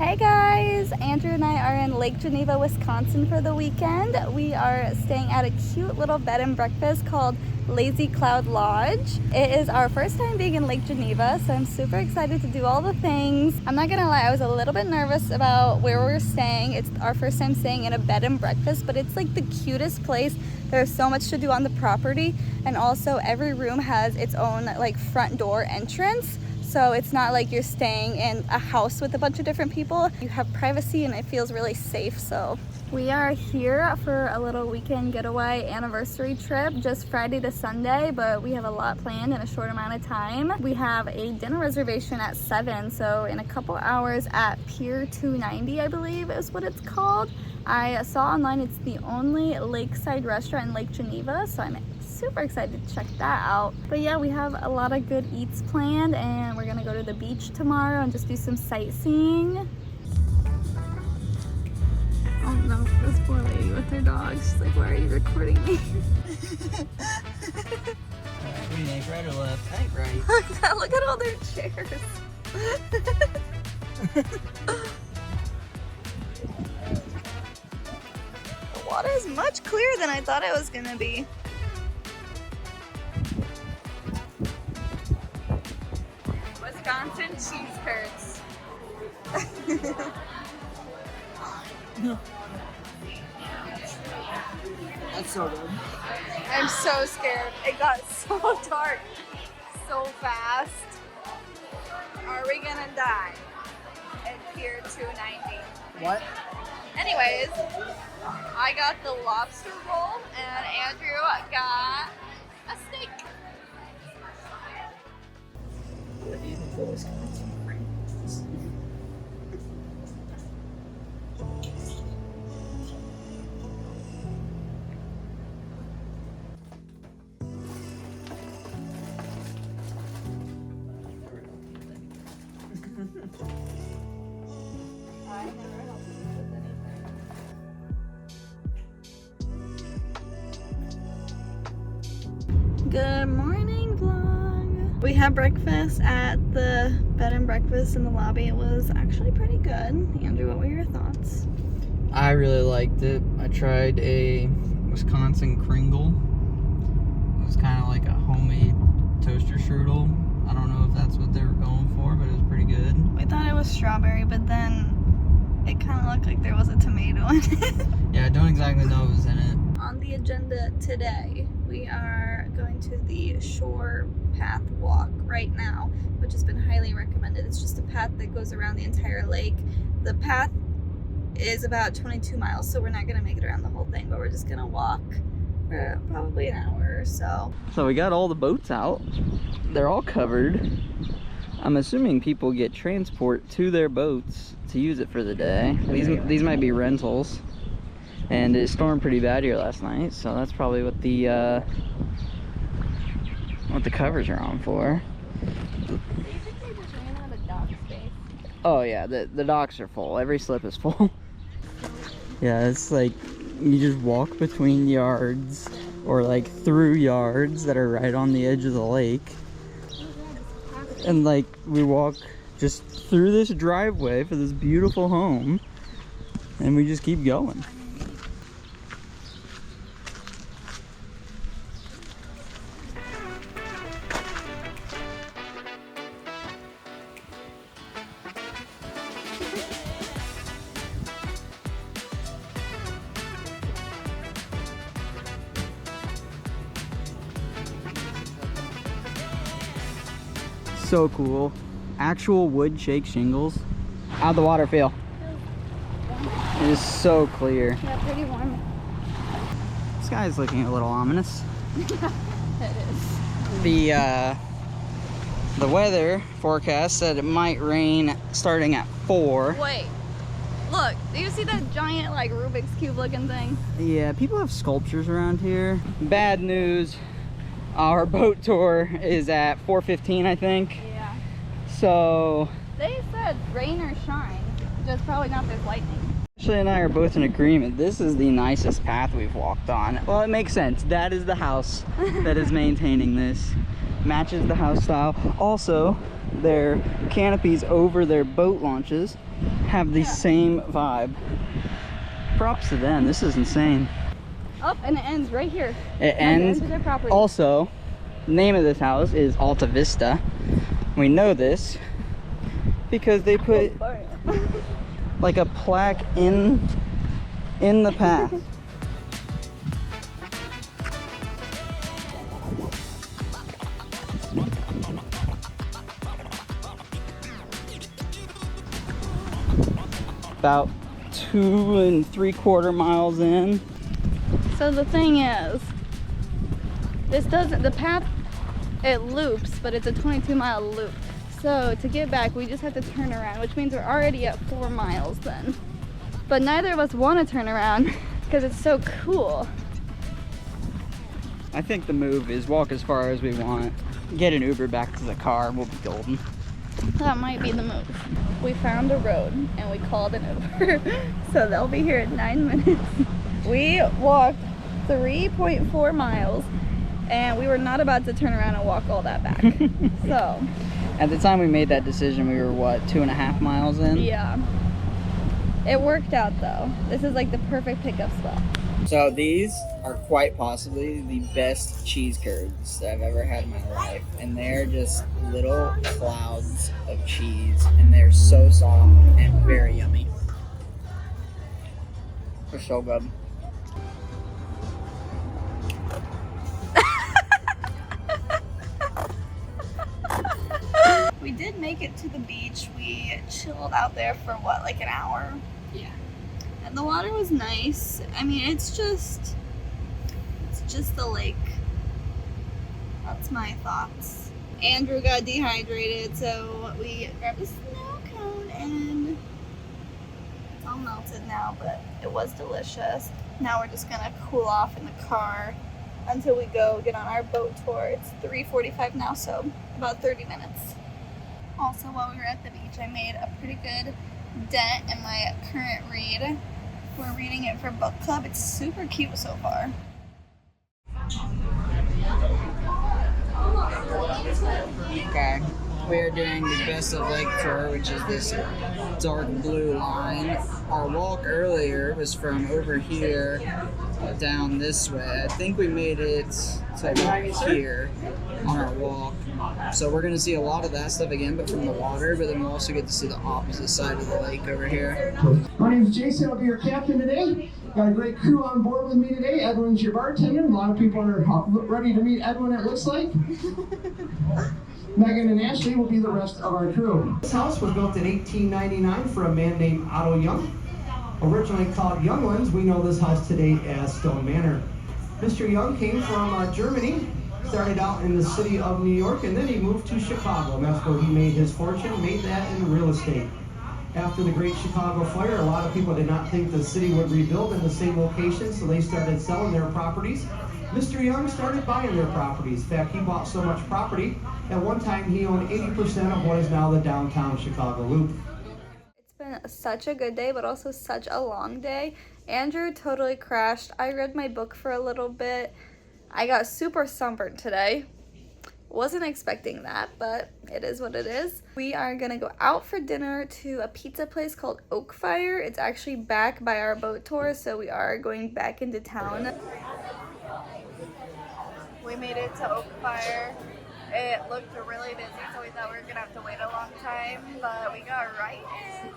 Hey guys, Andrew and I are in Lake Geneva, Wisconsin for the weekend. We are staying at a cute little bed and breakfast called Lazy Cloud Lodge. It is our first time being in Lake Geneva, so I'm super excited to do all the things. I'm not gonna lie, I was a little bit nervous about where we're staying. It's our first time staying in a bed and breakfast, but it's like the cutest place. There's so much to do on the property, and also every room has its own like front door entrance. So it's not like you're staying in a house with a bunch of different people. You have privacy and it feels really safe. So we are here for a little weekend getaway anniversary trip, just Friday to Sunday, but we have a lot planned in a short amount of time. We have a dinner reservation at 7, so in a couple hours at Pier 290, I believe is what it's called. I saw online it's the only lakeside restaurant in Lake Geneva, so I'm super excited to check that out. But yeah, we have a lot of good eats planned, and we're gonna go to the beach tomorrow and just do some sightseeing. Oh no, this poor lady with her dog. She's like, why are you recording me? Alright, what do you think, right or left? I think right. Look at all their chairs. The water is much clearer than I thought it was gonna be. Wisconsin cheese curds. That's so good. I'm so scared. It got so dark so fast. Are we gonna die at Pier 290? What? Anyways, I got the lobster roll and Andrew got a steak. What do you think of Wisconsin? I never helped you with anything. Good morning, vlog. We had breakfast at the bed and breakfast in the lobby. It was actually pretty good. Andrew, what were your thoughts? I really liked it. I tried a Wisconsin Kringle. It was kind of like a homemade toaster strudel. I don't know if that's what they were going for, but it was pretty good. We thought it was strawberry, but then it kind of looked like there was a tomato in it. Yeah, I don't exactly know what was in it. On the agenda today, we are going to the shore path walk right now, which has been highly recommended. It's just a path that goes around the entire lake. The path is about 22 miles, so we're not going to make it around the whole thing, but we're just going to walk for probably an hour or so. So we got all the boats out. They're all covered. I'm assuming people get transport to their boats to use it for the day. These might be rentals. And it stormed pretty bad here last night, so that's probably what the covers are on for. Do you think they just ran out of dock space? Oh yeah, the docks are full. Every slip is full. Yeah, it's like you just walk between yards or like through yards that are right on the edge of the lake. And like we walk just through this driveway for this beautiful home, and we just keep going. So cool. Actual wood shake shingles. How'd the water feel? It is so clear. Yeah, pretty warm. The sky's looking a little ominous. It is. The weather forecast said it might rain starting at 4. Wait, look, do you see that giant like Rubik's Cube looking thing? Yeah, people have sculptures around here. Bad news. Our boat tour is at 4:15, I think. Yeah. So They said rain or shine, just probably not this lightning. Ashley and I are both in agreement. This is the nicest path we've walked on. Well, it makes sense. That is the house that is maintaining this. Matches the house style. Also, their canopies over their boat launches have the same vibe. Props to them. This is insane. Oh, and it ends right here. It ends. Their property. Also, name of this house is Alta Vista. We know this because they put like a plaque in the path. About 2 3/4 miles in. So the thing is, the path, it loops, but it's a 22-mile loop. So to get back, we just have to turn around, which means we're already at 4 miles then. But neither of us want to turn around because it's so cool. I think the move is walk as far as we want, get an Uber back to the car, we'll be golden. That might be the move. We found a road and we called an Uber. So they'll be here in 9 minutes. We walked 3.4 miles and we were not about to turn around and walk all that back. So at the time we made that decision, we were what, 2.5 miles in? yeah. It worked out though. This is like the perfect pickup spot. So these are quite possibly the best cheese curds that I've ever had in my life. And they're just little clouds of cheese. And they're so soft and very yummy. They're so good. We did make it to the beach. We chilled out there for what, like an hour? Yeah. And the water was nice. I mean, it's just the lake. That's my thoughts. Andrew got dehydrated, so we grabbed a snow cone and it's all melted now, but it was delicious. Now we're just gonna cool off in the car until we go get on our boat tour. It's 3:45 now, so about 30 minutes. Also, while we were at the beach, I made a pretty good dent in my current read. We're reading it for book club. It's super cute so far. Okay, we are doing the Best of Lake tour, which is this dark blue line. Our walk earlier was from over here down this way. I think we made it to about here on our walk. So we're gonna see a lot of that stuff again, but from the water, but then we'll also get to see the opposite side of the lake over here. My name is Jason, I'll be your captain today. Got a great crew on board with me today. Edwin's your bartender. A lot of people are ready to meet Edwin, it looks like. Megan and Ashley will be the rest of our crew. This house was built in 1899 for a man named Otto Young. Originally called Younglands, we know this house today as Stone Manor. Mr. Young came from Germany, started out in the city of New York, and then he moved to Chicago. And that's where he made his fortune, made that in real estate. After the Great Chicago Fire, a lot of people did not think the city would rebuild in the same location, so they started selling their properties. Mr. Young started buying their properties. In fact, he bought so much property, at one time he owned 80% of what is now the downtown Chicago Loop. It's been such a good day, but also such a long day. Andrew totally crashed. I read my book for a little bit. I got super sunburned today. Wasn't expecting that, but it is what it is. We are gonna go out for dinner to a pizza place called Oak Fire. It's actually back by our boat tour, so we are going back into town. We made it to Oak Fire. It looked really busy, so we thought we were gonna have to wait a long time, but we got right in.